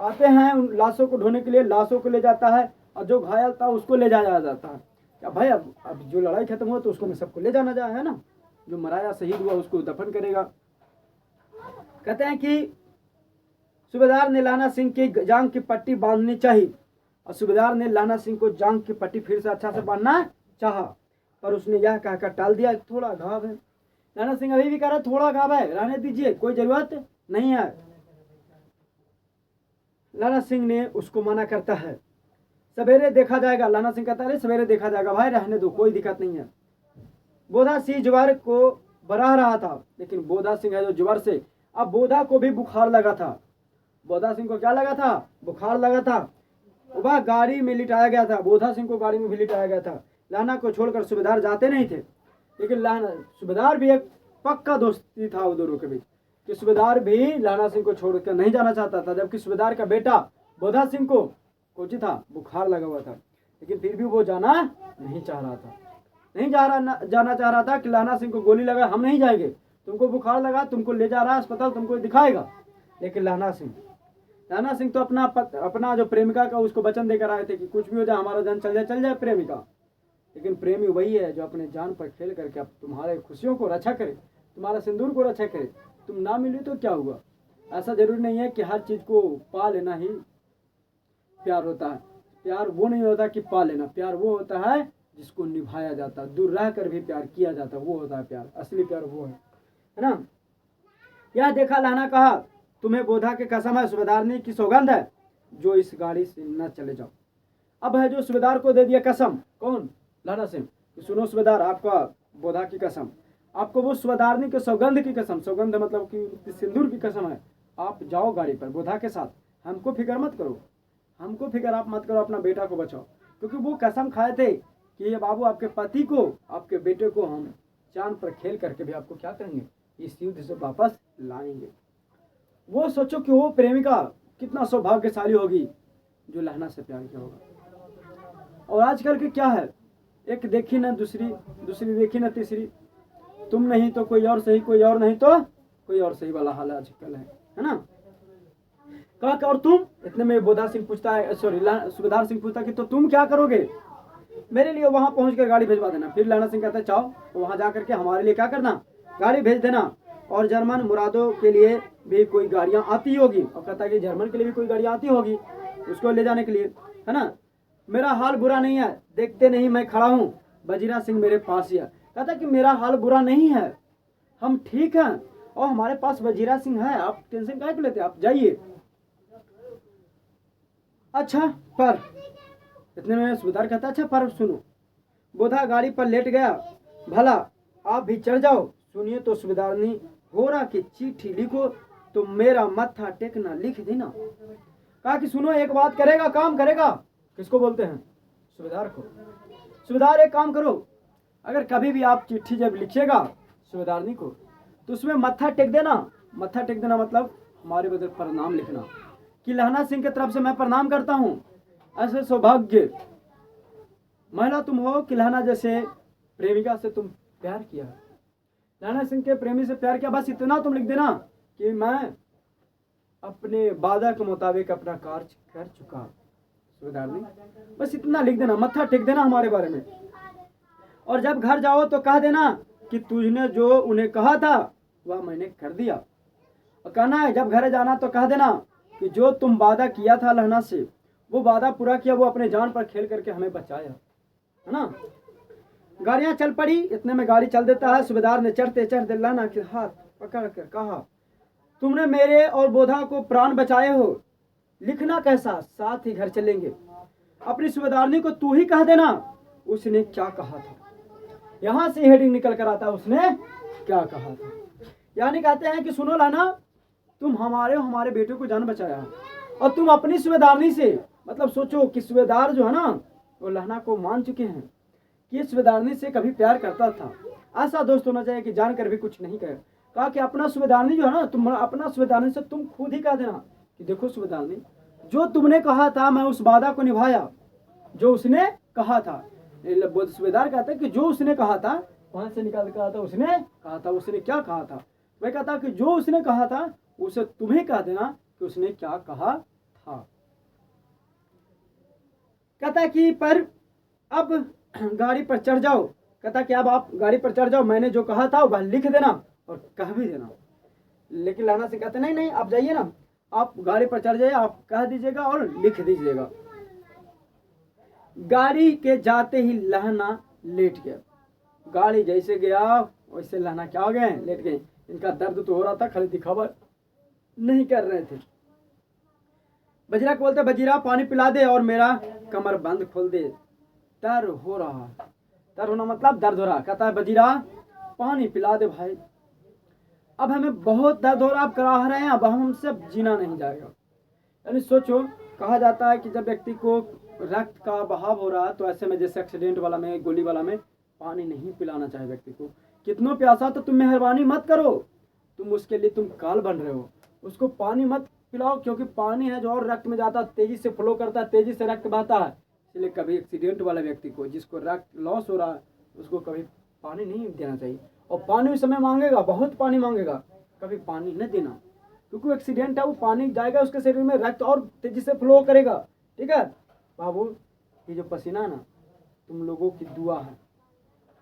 आते हैं उन लाशों को ढोने के लिए, लाशों को ले जाता है और जो घायल था उसको ले जाया जाता है। क्या भाई, अब जो लड़ाई खत्म हुआ तो उसको में सबको ले जाना जाए, है ना। जो मराया शहीद हुआ उसको दफन करेगा। कहते हैं कि सूबेदार ने लहना सिंह की जांग की पट्टी बांधनी चाहिए, और सूबेदार ने लहना सिंह को जांग की पट्टी फिर से अच्छा से बांधना चाहा, पर उसने यह कहकर टाल दिया थोड़ा घाव है। लहना सिंह अभी भी कह रहा थोड़ा घाव है, रहने दीजिए, कोई जरूरत नहीं है। लहना सिंह ने उसको मना करता है, सवेरे देखा जाएगा। लहना सिंह कहता है सवेरे देखा जाएगा भाई, रहने दो, कोई दिक्कत नहीं है। बोधा सिंह ज्वर को बरहा रहा था, लेकिन बोधा सिंह है जो ज्वर से, अब बोधा को भी बुखार लगा था। बोधा सिंह को क्या लगा था, बुखार लगा था। वह गाड़ी में लिटाया गया था, बोधा सिंह को गाड़ी में भी लिटाया गया था। लहना को छोड़कर सूबेदार जाते नहीं थे, लेकिन सूबेदार भी एक पक्का दोस्ती था वो दोनों के बीच, कि सूबेदार भी लहना सिंह को छोड़कर नहीं जाना चाहता था। जबकि सूबेदार का बेटा बोधा सिंह को कुछ था, बुखार लगा हुआ था, लेकिन फिर भी वो जाना नहीं चाह रहा था। जाना चाह रहा था कि लहना सिंह को गोली लगा, हम नहीं जाएंगे, तुमको बुखार लगा, तुमको ले जा रहा है अस्पताल, तुमको दिखाएगा। लेकिन लहना सिंह तो अपना जो प्रेमिका का उसको वचन देकर आए थे कि कुछ भी हो जाए, हमारा जान चल जाए प्रेमिका। लेकिन प्रेमी वही है जो अपने जान पर खेल करके अब तुम्हारे खुशियों को रक्षा करे, तुम्हारा सिंदूर को रक्षा करे। तुम ना मिली तो क्या हुआ। ऐसा जरूरी नहीं है कि हर चीज को पा लेना ही प्यार होता है। प्यार वो नहीं होता कि पा लेना, प्यार वो होता है जिसको निभाया जाता है, दूर रह कर भी प्यार किया जाता है, वो होता है प्यार। असली प्यार वो है ना। यह देखा लहना कहा, तुम्हें बोधा के कसम है, सूबेदारनी की सौगंध है, जो इस गाड़ी से न चले जाओ। अब है जो सूबेदार को दे दिया कसम, कौन, लहना सिंह, सुनो सूबेदार, आपका बोधा की कसम, आपको वो सूबेदारनी के सौगंध की कसम, सौगंध मतलब कि सिंदूर की कसम है। आप जाओ गाड़ी पर बोधा के साथ, हमको फिक्र मत करो, हमको फिक्र आप मत करो, अपना बेटा को बचाओ। क्योंकि वो कसम खाए थे कि ये बाबू आपके पति को, आपके बेटे को हम चांद पर खेल करके भी आपको क्या करेंगे, इस युद्ध से वापस लाएंगे। वो सोचो कि वो प्रेमिका कितना सौभाग्यशाली होगी जो लहना से प्यार किया होगा। और आजकल के क्या है, एक देखी ना दूसरी, दूसरी देखी ना तीसरी, तुम नहीं तो कोई और सही, कोई और नहीं तो कोई और सही वाला हाल आजकल है ना। कहा और तुम, इतने में बोधा सिंह पूछता है, सॉरी सूबेदार सिंह पूछता है कि तो तुम क्या करोगे, मेरे लिए वहां पहुंच कर गाड़ी भेजवा देना। फिर लहना सिंह कहता है चाहो तो वहां जा करके हमारे लिए क्या करना, गाड़ी भेज देना, और जर्मन मुरादों के लिए भी कोई गाड़ियां आती होगी। और कहता है कि जर्मन के लिए भी कोई गाड़ियां आती होगी उसको ले जाने के लिए, है ना। मेरा हाल बुरा नहीं है, देखते नहीं मैं खड़ा हूँ, वजीरा सिंह मेरे पास ही है। कहता कि मेरा हाल बुरा नहीं है, हम ठीक हैं और हमारे पास वजीरा सिंह है, आप टेंशन काहे लेते, आप जाइए। अच्छा पर, इतने में सूबेदार कहता अच्छा पर सुनो। बोधा गाड़ी पर लेट गया, भला आप भी चढ़ जाओ। सुनिए तो सूबेदारनी, घोड़ा की चिट्ठी लिखो तो मेरा मत्था टेकना लिख देना। कहा कि सुनो एक बात करेगा, काम करेगा। किसको बोलते हैं, सूबेदार को। सूबेदार एक काम करो, अगर कभी भी आप चिट्ठी जब लिखिएगा सूबेदारनी को तो उसमें मत्था टेक देना। मत्था टेक देना मतलब हमारे बदले प्रणाम लिखना कि लहना सिंह की तरफ से मैं प्रणाम करता हूँ, ऐसे सौभाग्य महिला तुम हो कि लहना जैसे प्रेमिका से तुम प्यार किया, लहना सिंह के प्रेमी से प्यार किया। बस इतना तुम लिख देना कि मैं अपने वादा के मुताबिक अपना कार्य कर चुका। सूबेदारनी बस इतना लिख देना, मत्था टेक देना हमारे बारे में। और जब घर जाओ तो कह देना कि तुझने जो उन्हें कहा था वह मैंने कर दिया। और कहना है जब घर जाना तो कह देना कि जो तुम वादा किया था लहना से वो वादा पूरा किया, वो अपने जान पर खेल करके हमें बचाया, है ना। गाड़ियां चल पड़ी, इतने में गाड़ी चल देता है। सूबेदार ने चढ़ते चढ़ते लहना के हाथ पकड़ कर कहा तुमने मेरे और बोधा को प्राण बचाए हो, लिखना कैसा, साथ ही घर चलेंगे। अपनी सूबेदारनी को तू ही कह देना उसने क्या कहा था। यहां से हेडिंग निकल कर आता है उसने क्या कहा था। यानी कहते हैं कि सुनो लहना, तुम हमारे बेटे को जान बचाया और तुम अपनी सूबेदारनी से, मतलब सोचो कि सूबेदार जो है ना वो लहना को मान चुके हैं कि सूबेदारनी से कभी प्यार करता था। ऐसा दोस्त होना चाहिए कि जानकर भी कुछ नहीं करे। कहा कि अपना सूबेदारनी जो है ना, तुम अपना सूबेदारनी से तुम खुद ही कह देना कि देखो सूबेदारनी, जो तुमने कहा था मैं उस वादा को निभाया जो उसने कहा था। सूबेदार कहते हैं कि जो उसने कहा था, वहां से निकाल कहा था उसने कहा था, उसने क्या कहा था। वह कहता कि जो उसने कहा था उसे तुम्हें कह देना कि उसने क्या कहा था। कहता कि पर अब गाड़ी पर चढ़ जाओ। कहता कि अब आप गाड़ी पर चढ़ जाओ, मैंने जो कहा था वह लिख देना और कह भी देना। लेकिन लहना से कहते नहीं नहीं आप जाइए ना, आप गाड़ी पर चढ़ जाइए, आप कह दीजिएगा और लिख दीजिएगा। गाड़ी के जाते ही लहना लेट गया। गाड़ी जैसे गया वैसे लहना क्या हो गए, लेट गए। इनका दर्द तो हो रहा था, खाली दिखावा नहीं कर रहे थे। बजीरा को बोलते बजीरा पानी पिला दे और मेरा कमर बंद खोल दे, दर्द हो रहा। दर्द होना मतलब दर्द हो रहा। कहता है बजीरा पानी पिला दे भाई, अब हमें बहुत दर्द हो रहा, आप करा रहे हैं, अब हमसे जीना नहीं जाएगा। यानी सोचो, कहा जाता है कि जब व्यक्ति को रक्त का बहाव हो रहा है तो ऐसे में जैसे एक्सीडेंट वाला में, गोली वाला में पानी नहीं पिलाना चाहिए व्यक्ति को। कितनों प्यासा तो तुम मेहरबानी मत करो, तुम उसके लिए तुम काल बन रहे हो, उसको पानी मत पिलाओ, क्योंकि पानी है जो और रक्त में जाता है, तेजी से फ्लो करता है, तेजी से रक्त बहता है। इसलिए कभी एक्सीडेंट वाले व्यक्ति को, जिसको रक्त लॉस हो रहा है, उसको कभी पानी नहीं देना चाहिए। और पानी उस समय मांगेगा, बहुत पानी मांगेगा, कभी पानी न देना, क्योंकि एक्सीडेंट है, वो पानी जाएगा उसके शरीर में, रक्त और तेजी से फ्लो करेगा। ठीक है बाबू, ये जो पसीना है ना, तुम लोगों की दुआ है,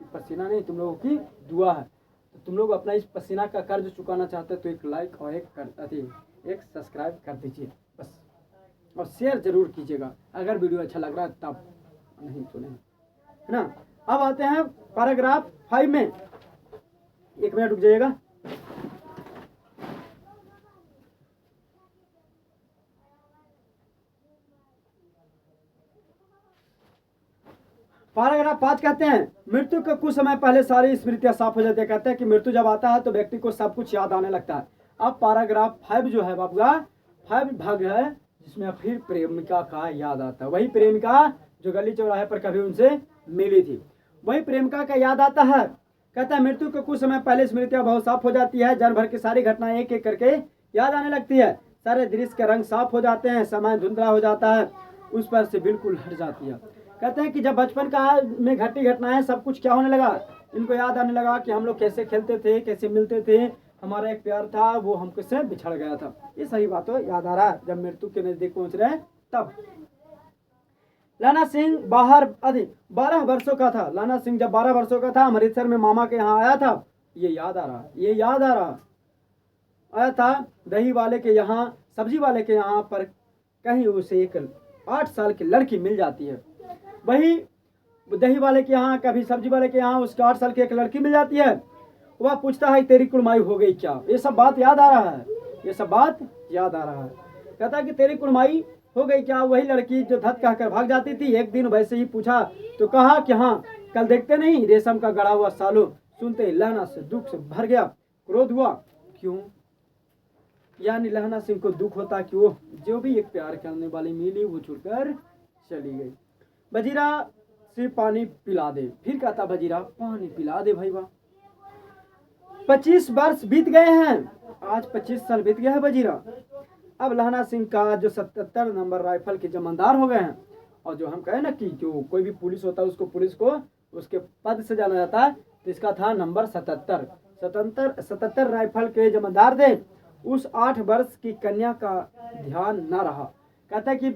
पसीना नहीं तुम लोगों की दुआ है। तो तुम लोग अपना इस पसीना का कर्ज चुकाना चाहते हो तो एक लाइक और एक सब्सक्राइब कर दीजिए बस, और शेयर जरूर कीजिएगा अगर वीडियो अच्छा लग रहा है तब, नहीं तो नहीं, है ना। अब आते हैं पैराग्राफ 5 में, 1 मिनट रुक जाइएगा। पैराग्राफ 5 कहते हैं मृत्यु के कुछ समय पहले सारी स्मृतियां साफ हो जाती है। कहते हैं कि मृत्यु जब आता है तो व्यक्ति को सब कुछ याद आने लगता है। अब पैराग्राफ 5 जो है बाबूगा, 5 भाग है जिसमें फिर प्रेमिका का याद आता है। वही प्रेमिका जो गली चौराहे पर कभी उनसे मिली थी, वही प्रेमिका का याद आता है। कहता है मृत्यु के कुछ समय पहले स्मृतियां बहुत साफ हो जाती है, जन्म भर की सारी घटनाएं एक एक करके याद आने लगती है। सारे दृश्य के रंग साफ हो जाते हैं, समय धुंधला हो जाता है, उस पर से बिल्कुल हट जाती है। कहते हैं कि जब बचपन का में घटी घटनाएं सब कुछ क्या होने लगा, इनको याद आने लगा कि हम लोग कैसे खेलते थे, कैसे मिलते थे, हमारा एक प्यार था, वो हमसे बिछड़ गया था। ये सही बातों याद आ रहा है जब मृत्यु के नजदीक पहुंच रहे हैं तब। लाना सिंह बाहर 12 वर्षों का था। लाना सिंह जब 12 वर्षों का था अमृतसर में मामा के यहाँ आया था। ये याद आ रहा आया था दही वाले के यहाँ, सब्जी वाले के यहाँ पर कहीं उसे एक 8 साल की लड़की मिल जाती है। वही दही वाले के यहाँ, कभी सब्जी वाले के यहाँ उसके 8 साल की एक लड़की मिल जाती है। वह पूछता है तेरी कुड़माई हो गई क्या। ये सब बात याद आ रहा है। कहता है कि तेरी कुड़माई हो गई क्या। वही लड़की जो धत कहकर भाग जाती थी, एक दिन वैसे ही पूछा तो कहा कि हाँ, कल देखते नहीं रेशम का गड़ा हुआ सालों। सुनते ही लहना से दुख से भर गया, क्रोध हुआ। क्यों? यानी लहना सिंह को दुख होता कि वो जो भी एक प्यार करने वाली मिली वो छुड़कर चली गई। बजीरा से पानी पिला दे। फिर कहता बजीरा पानी पिला दे भाई वाह। 25 वर्ष बीत गए हैं, आज 25 साल बीत गया है बजीरा। अब लहना सिंह का जो 77 नंबर राइफल के जमानदार हो गए हैं। और जो हम कहें ना कि जो कोई भी पुलिस होता है उसको पुलिस को उसके पद से जाना जाता है, तो इसका था नंबर 77 राइफल के जमानदार थे। उस 8 वर्ष की कन्या का ध्यान न रहा। कहता है कि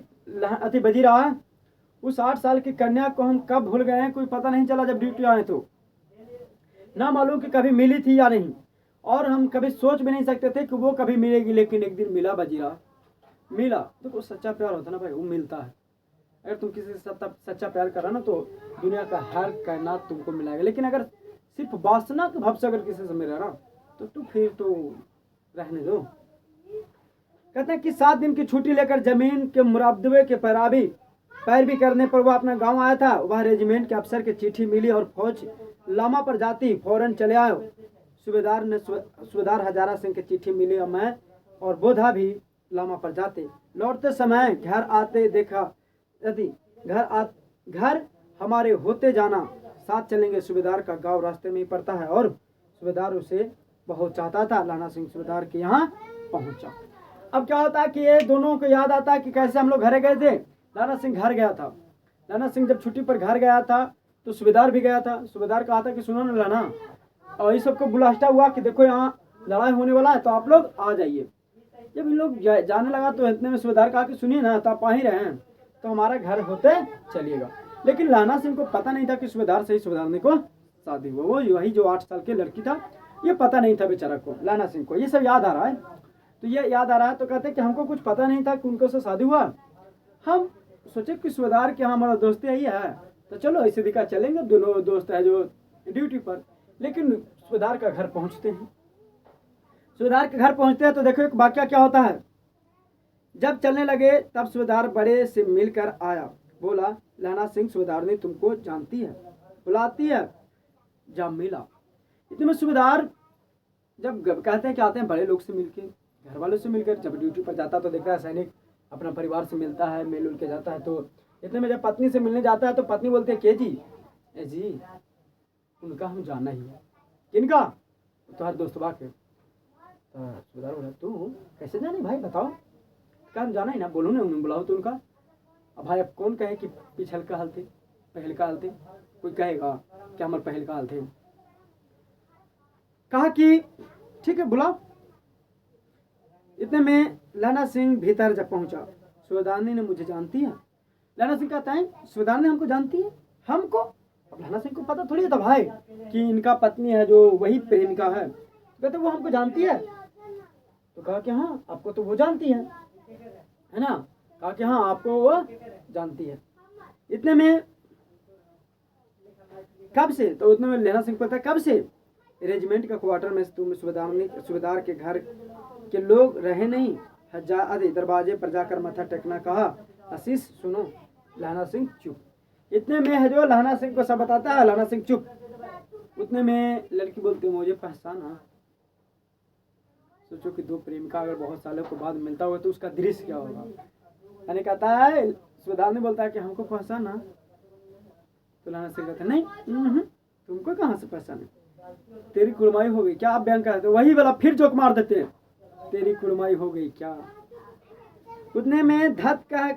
बजीरा उस 8 साल की कन्या को हम कब भूल गए हैं, कोई पता नहीं चला। जब ड्यूटी आए तो ना मालूम कि कभी मिली थी या नहीं, और हम कभी सोच भी नहीं सकते थे कि वो कभी मिलेगी। लेकिन एक दिन मिला बजीरा, मिला। देखो सच्चा प्यार होता है ना भाई, वो मिलता है। अगर तुम किसी से सच्चा प्यार करा ना तो दुनिया का हर कायनात तुमको मिलाएगा। लेकिन अगर सिर्फ वासना के भाव से अगर किसी से मिला ना तो फिर तो रहने दो। कहते हैं कि 7 दिन की छुट्टी लेकर जमीन के मुरादबे के पैरवी करने पर वह अपना गांव आया था। वह रेजिमेंट के अफसर की चिट्ठी मिली और फौज लामा पर जाती फौरन चले आए। सूबेदार हजारा सिंह की चिट्ठी मिली और मैं और बोधा भी लामा पर जाते। लौटते समय घर आते देखा यदि घर हमारे होते जाना, साथ चलेंगे। सूबेदार का गांव रास्ते में ही पड़ता है और सूबेदार उसे बहुत चाहता था। लाना सिंह सूबेदार के यहाँ पहुंचा। अब क्या होता है कि ये दोनों को याद आता है कि कैसे हम लोग घर गए थे। लाना सिंह घर गया था। लाना सिंह जब छुट्टी पर घर गया था तो सूबेदार भी गया था। सूबेदार कहा था कि सुनो ना लाना, और इस सबको बुलास्टा हुआ कि देखो यहाँ लड़ाई होने वाला है तो आप लोग आ जाइए। जब इन लोग जाने लगा तो इतने में सूबेदार कहा कि सुनिए ना, तो आप आ ही रहे हैं तो हमारा घर होते चलिएगा। लेकिन लाना सिंह को पता नहीं था कि सूबेदार से ही सूबेदारनी को शादी हुआ। वो वही जो 8 साल की लड़की था, ये पता नहीं था बेचारा को, लाना सिंह को। ये सब याद आ रहा है, तो ये याद आ रहा है। तो कहते कि हमको कुछ पता नहीं था कि उनको से शादी हुआ। हम सोचे कि सूबेदार के यहाँ हमारा दोस्ती यही है तो चलो इसी दिखा चलेंगे, दोनों दोस्त है जो ड्यूटी पर। लेकिन सूबेदार का घर पहुंचते हैं। सूबेदार के घर पहुंचते हैं तो देखो एक वाकया क्या होता है। जब चलने लगे तब सूबेदार बड़े से मिलकर आया। बोला लाना सिंह सूबेदार ने तुमको जानती है, बुलाती है, जब मिला। इतने में सूबेदार जब कहते हैं कि आते हैं बड़े लोग से मिलके, घर वालों से मिलकर। जब ड्यूटी पर जाता तो देखता है सैनिक अपना परिवार से मिलता है, मिल उल के जाता है। तो इतने में जब पत्नी से मिलने जाता है तो पत्नी बोलती है के जी ए जी उनका हम जाना ही है। किनका? तो हर दोस्त के। सूबेदार बोला तू कैसे जाने भाई बताओ। क्या हम जाना ही ना, बोलो ना, उन्हें बुलाओ तो उनका। अब भाई अब कौन कहे कि पिछल का हाल थे, पहल का हाल थे। कोई कहेगा क्या हमारे पहल का हाल थे। कहा कि ठीक है बुलाओ। इतने में लाना सिंह भीतर जब पहुंचा, सूबेदारनी ने मुझे जानती है। लाना सिंह कहता है सूबेदार ने हमको जानती है, हमको। अब लाना सिंह को पता थोड़ी था भाई कि इनका पत्नी है जो वही प्रेमिका है। कहते वो हमको जानती है। तो कहा कि हाँ आपको तो वो जानती है ना। कहा कि हाँ आपको वो जानती है। इतने में कब से, तो उतने में लाना सिंह पता कब से रेजिमेंट का क्वार्टर में तुम सूबेदार के घर के लोग रहे नहीं। दरवाजे पर जाकर माथा टेकना कहा। आशीष सुनो। लाना सिंह चुप। इतने में है जो लाना सिंह को सब बताता है। लाना सिंह चुप। उतने में लड़की बोलती है मुझे पहचाना। सोचो कि दो प्रेमिका अगर बहुत सालों के बाद मिलता होगा तो उसका दृश्य क्या होगा। यानी कहता है सूबेदार ने बोलता है कि हमको पहचाना। तो लाना सिंह कहता है नहीं तुमको कहाँ से पहचाने, तेरी कुड़माई हो गई क्या। आप बयान करते वही वाला फिर जोक मार देते हैं, तेरी कुड़माई हो गई क्या। उतने में धत कह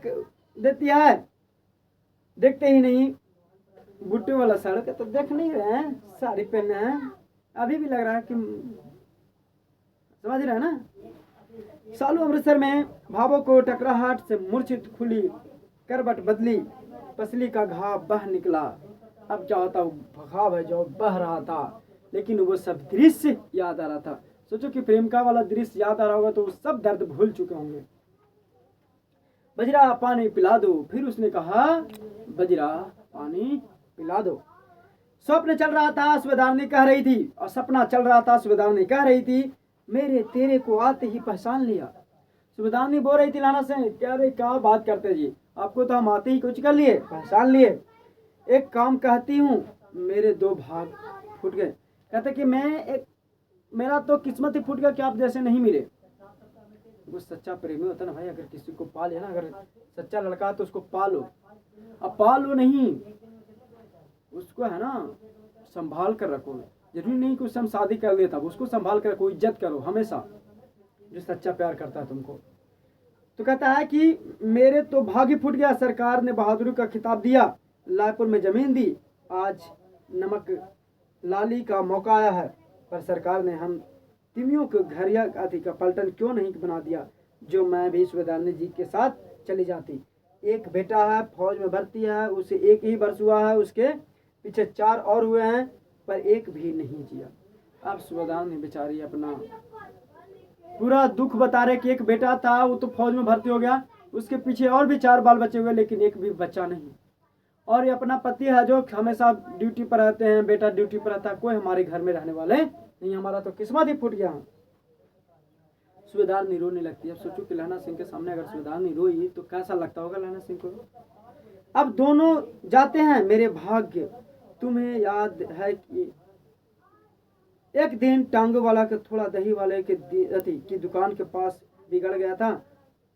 देती है, देखते ही नहीं बुट्टे वाला सड़क तो देख नहीं रहे हैं, साड़ी पहने हैं, अभी भी लग रहा है कि समझ रहे हैं ना। सालू अमृतसर में भावों को टकराहट से मूर्छित खुली, करवट बदली, पसली का घाव बह निकला। अब क्या होता, घाव है जो बह रहा था, लेकिन वो सब दृश्य याद आ रहा था। सोचो कि प्रेम का वाला दृश्य याद आ रहा होगा तो वो सब दर्द भूल चुके होंगे। बजरा पानी पिला दो, फिर उसने कहा बजरा पानी पिला दो। स्वप्न चल रहा था, सुबेदारनी कह रही थी, और सपना चल रहा था, सुबेदारनी कह रही थी, मेरे तेरे को आते ही पहचान लिया। सुबेदारनी बोल रही थी लाना से, क्या रे क्या बात करते जी, आपको तो हम आते ही कुछ कर लिए, पहचान लिए। एक काम कहती हूँ, मेरे दो भाग फूट गए। कहते कि मेरा तो किस्मत ही फूट गया कि आप जैसे नहीं मिले। वो सच्चा प्रेमी होता ना भाई, अगर किसी को पा लिया ना, अगर सच्चा लड़का तो उसको पालो, अब पालो नहीं, उसको है ना संभाल कर रखो। जरूरी नहीं कि उससे हम शादी कर लेता, उसको संभाल कर रखो, इज्जत करो हमेशा, जो सच्चा प्यार करता है तुमको। तो कहता है कि मेरे तो भाग्य फूट गया, सरकार ने बहादुरी का खिताब दिया, लायपुर में जमीन दी, आज नमक लाली का मौका आया है, पर सरकार ने हम तिमियों को घरिया आदि का पलटन क्यों नहीं बना दिया, जो मैं भी सुबेदारनी जी के साथ चली जाती। एक बेटा है, फौज में भर्ती है, उसे एक ही वर्ष हुआ है, उसके पीछे 4 और हुए हैं, पर एक भी नहीं जिया। अब सुबेदारनी बेचारी अपना पूरा दुख बता रहे कि एक बेटा था, वो तो फौज में भर्ती हो गया, उसके पीछे और भी 4 बाल बचे हुए, लेकिन एक भी बच्चा नहीं। और ये अपना पति है जो हमेशा ड्यूटी पर रहते हैं, बेटा ड्यूटी पर रहता है, कोई हमारे घर में रहने वाले नहीं, हमारा तो किस्मत ही फूट गया। सुबेदारनी रोने लगती है। अब सोचो कि लहना सिंह के सामने अगर सुबेदारनी रोई तो कैसा लगता होगा लहना सिंह को। अब दोनों जाते हैं। मेरे भाग्य, तुम्हें याद है कि एक दिन टांगों वाला के थोड़ा दही वाले की दुकान के पास बिगड़ गया था,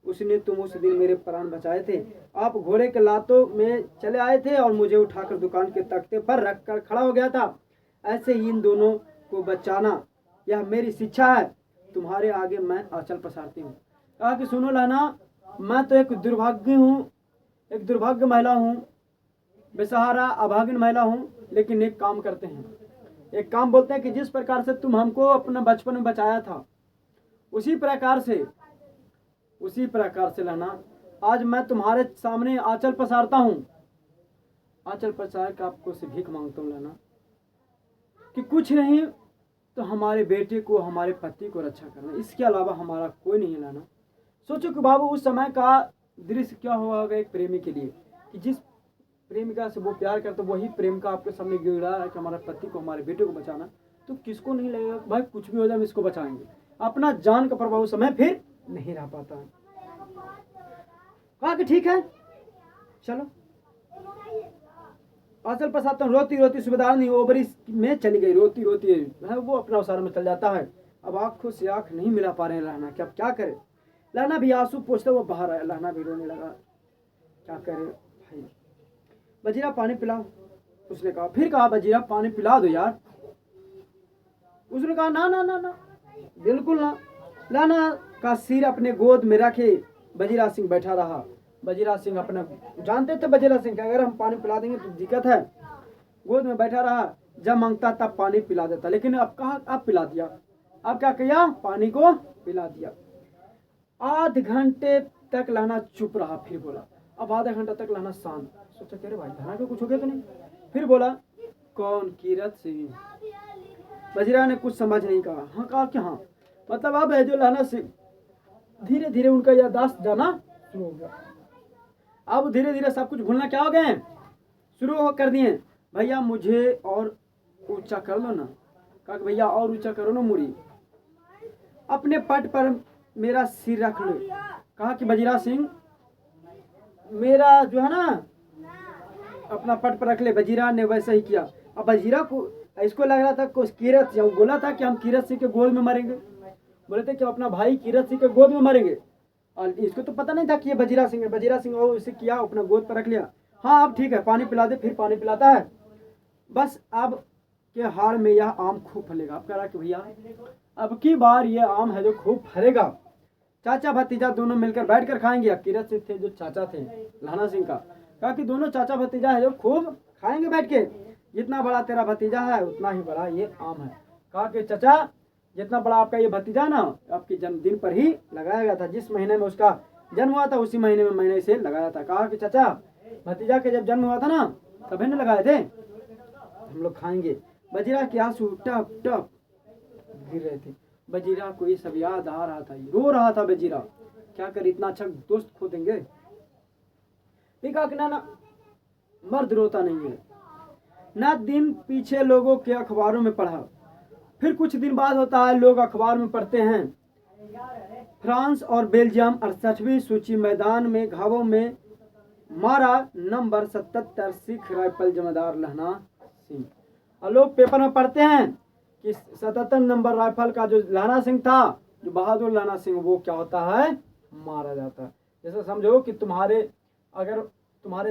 उसने तुम उस दिन मेरे प्राण बचाए थे। आप घोड़े के लातों में चले आए थे और मुझे उठाकर दुकान के तख्ते पर रखकर खड़ा हो गया था। ऐसे ही इन दोनों को बचाना, यह मेरी शिक्षा है, तुम्हारे आगे मैं आंचल पसारती हूँ। कहा कि सुनो लाना, मैं तो एक दुर्भाग्य हूँ, एक दुर्भाग्य महिला हूँ, बेसहारा अभागिन महिला हूँ, लेकिन एक काम करते हैं, एक काम बोलते हैं कि जिस प्रकार से तुम हमको अपना बचपन में बचाया था, उसी प्रकार से लाना आज मैं तुम्हारे सामने आंचल पसारता हूँ। आंचल पसार कर आपको से भीख मांगता हूँ लाना, कि कुछ नहीं तो हमारे बेटे को, हमारे पति को रक्षा करना, इसके अलावा हमारा कोई नहीं लाना। सोचो कि बाबू उस समय का दृश्य क्या हुआ होगा एक प्रेमी के लिए, कि जिस प्रेमिका से वो प्यार करते वही प्रेम का आपके सामने गिर रहा है कि हमारे पति को, हमारे बेटे को बचाना, तो किसको नहीं लगेगा भाई कुछ भी हो जाए हम इसको बचाएंगे। अपना जान का प्रभाव उस समय फिर नहीं रह पाता है। कहा कि ठीक है चलो आंचल पसारता हूँ। रोती रोती सुबेदारनी ओबरी में चली गई, रोती रोती है वो अपना उसारा में चल जाता है। अब आंखों से आंख नहीं मिला पा रहे लहना, कि अब क्या करे। लहना भी आंसू पोंछते वो बाहर आया, लहना भी रोने लगा, क्या करे भाई। बजीरा पानी पिलाओ, उसने कहा। फिर कहा बजीरा पानी पिला दो यार। उसने कहा ना ना ना ना, बिल्कुल ना। लहना का सिर अपने गोद में रखे बजीरा सिंह बैठा रहा। बजीरा सिंह अपना जानते थे बजीरा सिंह, अगर हम पानी पिला देंगे तो दिक्कत है। गोद में बैठा रहा, जब मांगता तब पानी पिला देता, लेकिन अब कहा, अब पिला दिया। अब क्या किया, पानी को पिला दिया। आध घंटे तक लहना चुप रहा, फिर बोला। अब आधा घंटा तक लहना शांत, सोचा कह रहे भाई धना को कुछ हो गया तो नहीं। फिर बोला कौन, कीरत सिंह। बजीरा ने कुछ समझ नहीं कहा। हाँ कहा कि हाँ, मतलब अब है जो लहना सिंह धीरे धीरे उनका याददाश्त जाना शुरू हो गया। अब धीरे धीरे सब कुछ भूलना क्या हो गए शुरू कर दिए। भैया मुझे और ऊंचा कर लो ना। कहा भैया और ऊंचा करो ना मुड़ी, अपने पट पर मेरा सिर रख लो। कहा कि बजीरा सिंह मेरा जो है ना अपना पट पर रख ले। बजीरा ने वैसा ही किया। अब बजीरा को इसको लग रहा था कुछ कीरत सिंह बोला था कि हम कीरत सिंह के गोद में मरेंगे, बोले थे कि अपना भाई कीरत सिंह के गोद में मरेंगे। और इसको तो पता नहीं था कि ये बजीरा सिंह है। बजीरा सिंह और इसे किया, अपना गोद पर रख लिया। हाँ अब ठीक है पानी पिला दे। फिर पानी पिलाता है। बस अब के हार में यह आम खूब फलेगा। अब कह रहा कि भैया अब की बार ये आम है जो खूब फलेगा। चाचा भतीजा दोनों मिलकर बैठकर खाएंगे। किरत सिंह थे जो चाचा थे लहना सिंह का, कहा कि दोनों चाचा भतीजा है जो खूब खाएंगे बैठ के, जितना बड़ा तेरा भतीजा है उतना ही बड़ा ये आम है। कहा कि चाचा जितना बड़ा आपका ये भतीजा ना आपके जन्मदिन पर ही लगाया गया था, जिस महीने में उसका जन्म हुआ था उसी महीने में मैंने इसे लगाया था। कहा कि चाचा भतीजा के जब जन्म हुआ था ना तभी ने लगाए थे, हम लोग खाएंगे। बजीरा के आंसू टप टप गिर रहे थे। बजीरा को ये सब याद आ रहा था, रो रहा था बजीरा, क्या कर इतना अच्छा दोस्त खो देंगे। कहा कि ना मर्द रोता नहीं है ना। दिन पीछे लोगों के अखबारों में पढ़ा, फिर कुछ दिन बाद होता है लोग अखबार में पढ़ते हैं फ्रांस और बेल्जियम 68वीं सूची मैदान में घावों में मारा नंबर 77 सिख राइफल जमादार लहना सिंह। और लोग पेपर में पढ़ते हैं कि 77 नंबर राइफल का जो लहना सिंह था, जो बहादुर लहना सिंह, वो क्या होता है, मारा जाता है। जैसे समझो कि तुम्हारे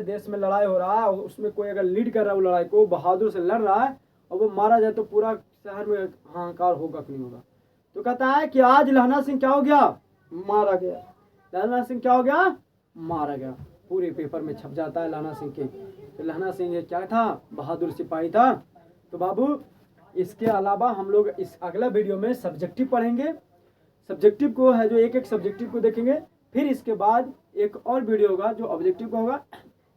देश में लड़ाई हो रहा है, उसमें कोई अगर लीड कर रहा है वो लड़ाई को, बहादुर से लड़ रहा है और वो मारा जाए तो पूरा शहर में हाहाकार होगा कि नहीं होगा। तो कहता है कि आज लहना सिंह क्या हो गया, मारा गया। लहना सिंह क्या हो गया, मारा गया। पूरे पेपर में छप जाता है लहना सिंह के। तो लहना सिंह ये क्या था, बहादुर सिपाही था। तो बाबू इसके अलावा हम लोग इस अगला वीडियो में सब्जेक्टिव पढ़ेंगे। सब्जेक्टिव को है जो एक सब्जेक्टिव को देखेंगे, फिर इसके बाद एक और वीडियो होगा जो ऑब्जेक्टिव का होगा।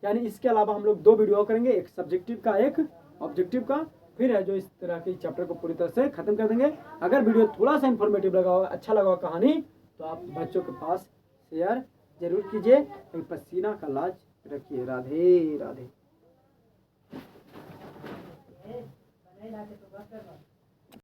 यानी इसके अलावा हम लोग 2 वीडियो करेंगे, एक सब्जेक्टिव का एक ऑब्जेक्टिव का, फिर है जो इस तरह के चैप्टर को पूरी तरह से खत्म कर देंगे। अगर वीडियो थोड़ा सा इन्फॉर्मेटिव लगा हो, अच्छा लगा हो कहानी, तो आप बच्चों के पास शेयर जरूर कीजिए। पसीना का लाज रखिए। राधे राधे।